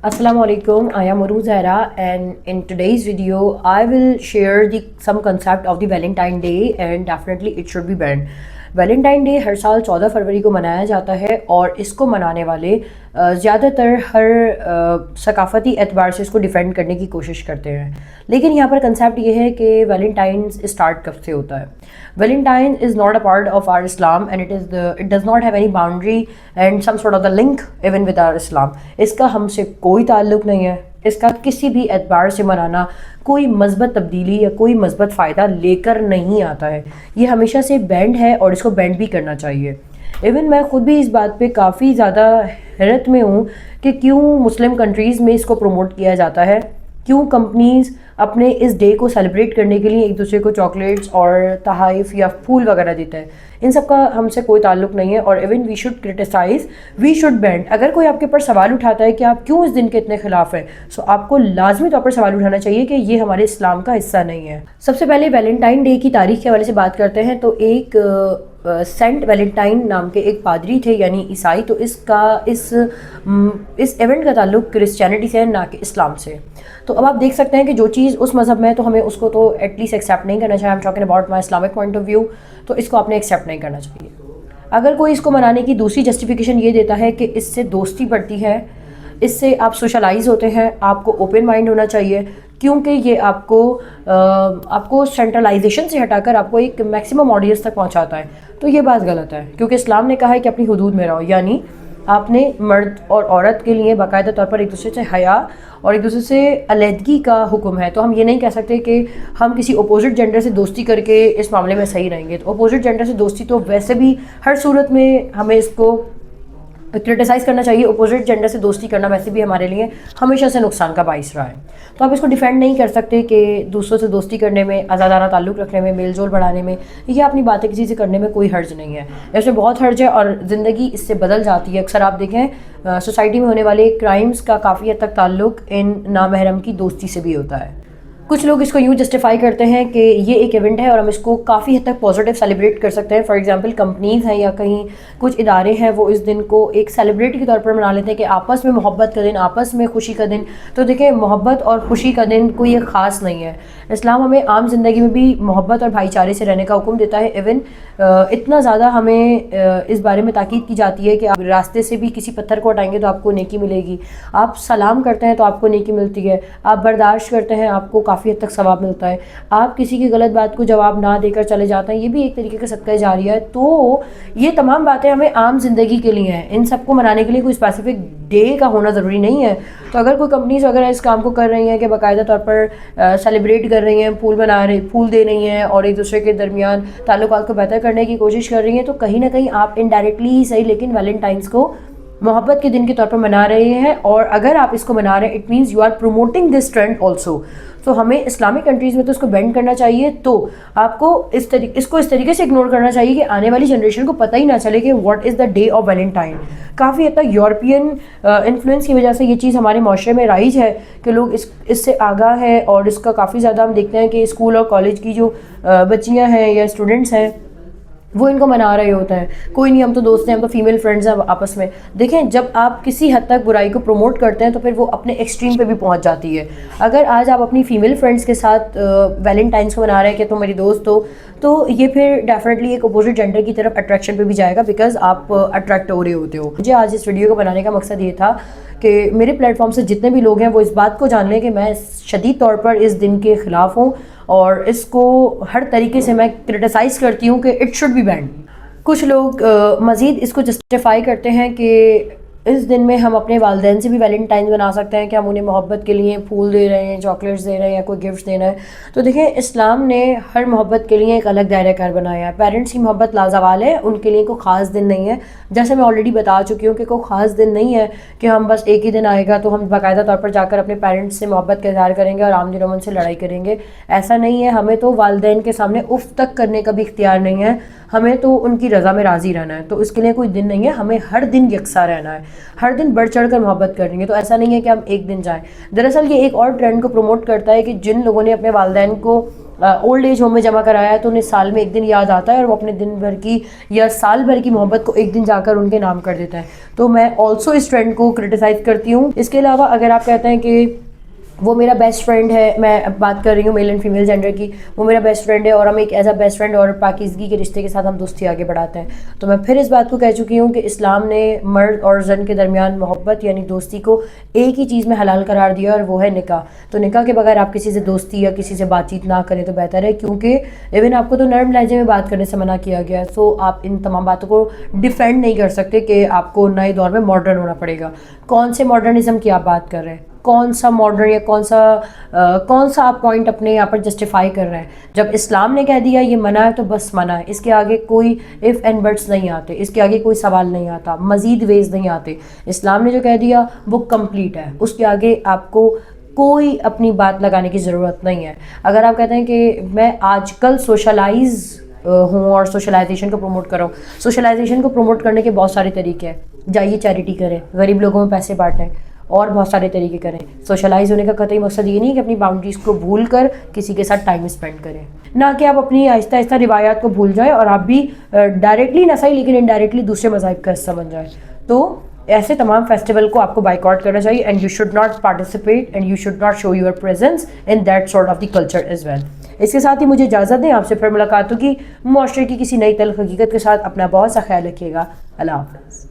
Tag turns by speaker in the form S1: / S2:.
S1: Assalamu alaikum. I am Uruz Zahra, and in today's video I will share some concept of the Valentine Day, and definitely it should be banned. Valentine day ہر سال 14 فروری کو منایا جاتا ہے اور اس کو منانے والے زیادہ تر ہر ثقافتی اعتبار سے اس کو ڈیفینڈ کرنے کی کوشش کرتے ہیں. لیکن یہاں پر کنسیپٹ یہ ہے کہ ویلنٹائنز اسٹارٹ کب سے ہوتا ہے. Valentine is not a part of our Islam and it does not have any boundary and some sort of the link even with our Islam. اس کا ہم سے کوئی تعلق نہیں ہے. اس کا کسی بھی اعتبار سے منانا کوئی مثبت تبدیلی یا کوئی مثبت فائدہ لے کر نہیں آتا ہے. یہ ہمیشہ سے بینڈ ہے اور اس کو بینڈ بھی کرنا چاہیے. ایون میں خود بھی اس بات پہ کافی زیادہ حیرت میں ہوں کہ کیوں مسلم کنٹریز میں اس کو پروموٹ کیا جاتا ہے, کیوں کمپنیز اپنے اس ڈے کو سیلیبریٹ کرنے کے لیے ایک دوسرے کو چاکلیٹس اور تحائف یا پھول وغیرہ دیتا ہے. ان سب کا ہم سے کوئی تعلق نہیں ہے اور even we should criticise, we should ban. اگر کوئی آپ کے اوپر سوال اٹھاتا ہے کہ آپ کیوں اس دن کے اتنے خلاف ہیں, سو آپ کو لازمی طور پر سوال اٹھانا چاہیے کہ یہ ہمارے اسلام کا حصہ نہیں ہے. سب سے پہلے ویلنٹائن ڈے کی تاریخ کے حوالے سے بات کرتے ہیں تو ایک سینٹ ویلنٹائن نام کے ایک پادری تھے یعنی عیسائی. تو اس ایونٹ کا تعلق کرسچینٹی سے ہے نہ کہ اسلام سے. تو اب آپ دیکھ سکتے ہیں کہ جو چیز اس مذہب میں ہے تو ہمیں اس کو تو ایٹ لیسٹ ایکسیپٹ نہیں کرنا چاہیے. I am talking about my Islamic point of view. تو اس کو آپ نے ایکسیپٹ نہیں کرنا چاہیے. اگر کوئی اس کو منانے کی دوسری جسٹیفیکیشن یہ دیتا ہے کہ اس سے دوستی بڑھتی ہے, اس سے آپ سوشلائز ہوتے ہیں, آپ کو اوپن مائنڈ ہونا چاہیے, کیونکہ یہ آپ کو سینٹرلائزیشن سے ہٹا کر آپ کو ایک میکسیمم آڈینس تک پہنچاتا ہے. تو یہ بات غلط ہے کیونکہ اسلام نے کہا ہے کہ اپنی حدود میں رہو. یعنی آپ نے مرد اور عورت کے لیے باقاعدہ طور پر ایک دوسرے سے حیا اور ایک دوسرے سے علیحدگی کا حکم ہے. تو ہم یہ نہیں کہہ سکتے کہ ہم کسی اپوزٹ جینڈر سے دوستی کر کے اس معاملے میں صحیح رہیں گے. تو اپوزٹ جینڈر سے دوستی تو ویسے بھی ہر صورت میں ہمیں اس کو کرٹیسائز کرنا چاہیے. اپوزٹ جینڈر سے دوستی کرنا ویسے بھی ہمارے لیے ہمیشہ سے نقصان کا باعث رہا ہے. تو آپ اس کو ڈیفینڈ نہیں کر سکتے کہ دوسروں سے دوستی کرنے میں, آزادانہ تعلق رکھنے میں, میل جول بڑھانے میں یا اپنی باتیں کسی سے کرنے میں کوئی حرج نہیں ہے. اس میں بہت حرج ہے اور زندگی اس سے بدل جاتی ہے. اکثر آپ دیکھیں سوسائٹی میں ہونے والے کرائمز کا کافی حد تک تعلق ان نامحرم کی دوستی سے بھی ہوتا ہے. کچھ لوگ اس کو یوں جسٹیفائی کرتے ہیں کہ یہ ایک ایونٹ ہے اور ہم اس کو کافی حد تک پازیٹیو سیلیبریٹ کر سکتے ہیں. فار ایگزامپل کمپنیز ہیں یا کہیں کچھ ادارے ہیں وہ اس دن کو ایک سیلیبریٹ کے طور پر منا لیتے ہیں کہ آپس میں محبت کا دن, آپس میں خوشی کا دن. تو دیکھیں محبت اور خوشی کا دن کوئی ایک خاص نہیں ہے. اسلام ہمیں عام زندگی میں بھی محبت اور بھائی چارے سے رہنے کا حکم دیتا ہے. ایون اتنا زیادہ ہمیں اس بارے میں تاکید کی جاتی ہے کہ آپ راستے سے بھی کسی پتھر کو ہٹائیں گے تو آپ کو نیکی ملے گی, آپ سلام کرتے ہیں تو آپ کو نیکی ملتی ہے, آپ برداشت کرتے ہیں آپ کو کافی حد تک ثواب ملتا ہے, آپ کسی کی غلط بات کو جواب نہ دے کر چلے جاتے ہیں, یہ بھی ایک طریقے کا صدقہ جاریہ ہے. تو یہ تمام باتیں ہمیں عام زندگی کے لیے ہیں. ان سب کو منانے کے لیے کوئی اسپیسیفک ڈے کا ہونا ضروری نہیں ہے. تو اگر کوئی کمپنیز وغیرہ اس کام کو کر رہی ہیں کہ باقاعدہ طور پر سیلیبریٹ کر رہی ہیں, پھول دے رہی ہیں اور ایک دوسرے کے درمیان تعلقات کو بہتر کرنے کی کوشش کر رہی ہیں, تو کہیں نہ کہیں آپ انڈائریکٹلی ہی صحیح لیکن ویلنٹائنس کو محبت کے دن کے طور پر منا رہے ہیں. اور اگر آپ اس کو منا رہے ہیں it means you are promoting this trend also. تو ہمیں اسلامک کنٹریز میں تو اس کو بینڈ کرنا چاہیے. تو آپ کو اس کو اس طریقے سے اگنور کرنا چاہیے کہ آنے والی جنریشن کو پتہ ہی نہ چلے کہ what is the day of Valentine. کافی حد تک یورپین انفلوئنس کی وجہ سے یہ چیز ہمارے معاشرے میں رائج ہے کہ لوگ اس سے آگاہ ہیں اور اس کا کافی زیادہ ہم دیکھتے ہیں کہ اسکول اور کالج کی جو بچیاں ہیں یا اسٹوڈنٹس ہیں وہ ان کو منا رہے ہوتے ہیں. کوئی نہیں, ہم تو دوست ہیں, ہم تو فیمیل فرینڈز ہیں آپس میں. دیکھیں جب آپ کسی حد تک برائی کو پروموٹ کرتے ہیں تو پھر وہ اپنے ایکسٹریم پہ بھی پہنچ جاتی ہے. اگر آج آپ اپنی فیمیل فرینڈز کے ساتھ ویلنٹائنس کو منا رہے ہیں کہ تم میری دوست ہو, تو یہ پھر ڈیفینیٹلی ایک اپوزٹ جینڈر کی طرف اٹریکشن پہ بھی جائے گا بیکاز آپ اٹریکٹ ہو رہے ہوتے ہو. مجھے آج اس ویڈیو کو بنانے کا مقصد یہ تھا کہ میرے پلیٹ فارم سے جتنے بھی لوگ ہیں وہ اس بات کو جان لیں کہ میں شدید طور پر اس دن کے خلاف ہوں اور اس کو ہر طریقے سے میں کرٹیسائز کرتی ہوں کہ اٹ شوڈ بی بینڈ. کچھ لوگ مزید اس کو جسٹیفائی کرتے ہیں کہ اس دن میں ہم اپنے والدین سے بھی ویلنٹائن بنا سکتے ہیں کہ ہم انہیں محبت کے لیے پھول دے رہے ہیں, چاکلیٹس دے رہے ہیں یا کوئی گفٹ دینا ہے. تو دیکھیں اسلام نے ہر محبت کے لیے ایک الگ دائرہ کار بنایا ہے. پیرنٹس کی محبت لازوال ہے, ان کے لیے کوئی خاص دن نہیں ہے. جیسے میں آلریڈی بتا چکی ہوں کہ کوئی خاص دن نہیں ہے کہ ہم بس ایک ہی دن آئے گا تو ہم باقاعدہ طور پر جا کر اپنے پیرنٹس سے محبت کا اظہار کریں گے اور عام دنوں میں ان سے لڑائی کریں گے. ایسا نہیں ہے. ہمیں تو والدین کے سامنے اف تک کرنے کا بھی اختیار نہیں ہے, ہمیں تو ان کی رضا میں راضی رہنا ہے. تو اس کے لیے کوئی دن نہیں ہے, ہمیں ہر دن یکساں رہنا ہے. ہر دن بڑھ چڑھ کر محبت کریں گے. تو ایسا نہیں ہے کہ ہم ایک دن جائیں. دراصل یہ ایک اور ٹرینڈ کو پروموٹ کرتا ہے کہ جن لوگوں نے اپنے والدین کو اولڈ ایج ہوم میں جمع کرایا ہے تو انہیں سال میں ایک دن یاد آتا ہے اور وہ اپنے دن بھر کی یا سال بھر کی محبت کو ایک دن جا کر ان کے نام کر دیتا ہے. تو میں آلسو اس ٹرینڈ کو کرٹیسائز کرتی ہوں. اس کے علاوہ اگر آپ کہتے ہیں کہ وہ میرا بیسٹ فرینڈ ہے, میں بات کر رہی ہوں میل اینڈ فیمیل جینڈر کی, وہ میرا بیسٹ فرینڈ ہے اور ہم ایک ایز اے بیسٹ فرینڈ اور پاکیزگی کے رشتے کے ساتھ ہم دوستی آگے بڑھاتے ہیں, تو میں پھر اس بات کو کہہ چکی ہوں کہ اسلام نے مرد اور زن کے درمیان محبت یعنی دوستی کو ایک ہی چیز میں حلال قرار دیا اور وہ ہے نکاح. تو نکاح کے بغیر آپ کسی سے دوستی یا کسی سے بات چیت نہ کریں تو بہتر ہے, کیونکہ ایون آپ کو تو نرم لہجے میں بات کرنے سے منع کیا گیا ہے. سو آپ ان تمام باتوں کو ڈیفینڈ نہیں کر سکتے کہ آپ کو نئے دور میں ماڈرن ہونا پڑے گا. کون سے ماڈرنزم کی آپ بات کر رہے ہیں, کون سا ماڈرن یا کون سا آپ پوائنٹ اپنے یہاں پر جسٹیفائی کر رہے ہیں؟ جب اسلام نے کہہ دیا یہ منع ہے تو بس منع ہے, اس کے آگے کوئی اف اینڈ بٹس نہیں آتے, اس کے آگے کوئی سوال نہیں آتا, مزید ویز نہیں آتے. اسلام نے جو کہہ دیا وہ کمپلیٹ ہے, اس کے آگے آپ کو کوئی اپنی بات لگانے کی ضرورت نہیں ہے. اگر آپ کہتے ہیں کہ میں آج کل سوشلائز ہوں اور سوشلائزیشن کو پروموٹ کر رہا ہوں, سوشلائزیشن کو پروموٹ کرنے کے بہت سارے طریقے ہیں. جائیے چیریٹی کریں, غریب لوگوں میں پیسے بانٹیں, اور بہت سارے طریقے کریں. سوشلائز ہونے کا قطعی مقصد یہ نہیں کہ اپنی باؤنڈریز کو بھول کر کسی کے ساتھ ٹائم اسپینڈ کریں, نہ کہ آپ اپنی آہستہ آہستہ روایات کو بھول جائیں اور آپ بھی ڈائریکٹلی نہ صحیح لیکن انڈائریکٹلی دوسرے مذاہب کا حصہ بن جائیں. تو ایسے تمام فیسٹیول کو آپ کو بائیکاٹ کرنا چاہیے, and you should not participate and you should not show your presence in that sort of the culture as well. اس کے ساتھ ہی مجھے اجازت دیں, آپ سے پھر ملاقات ہوگی معاشرے کی کسی نئی تلخ حقیقت کے ساتھ. اپنا بہت سا خیال رکھیے گا. اللہ حافظ.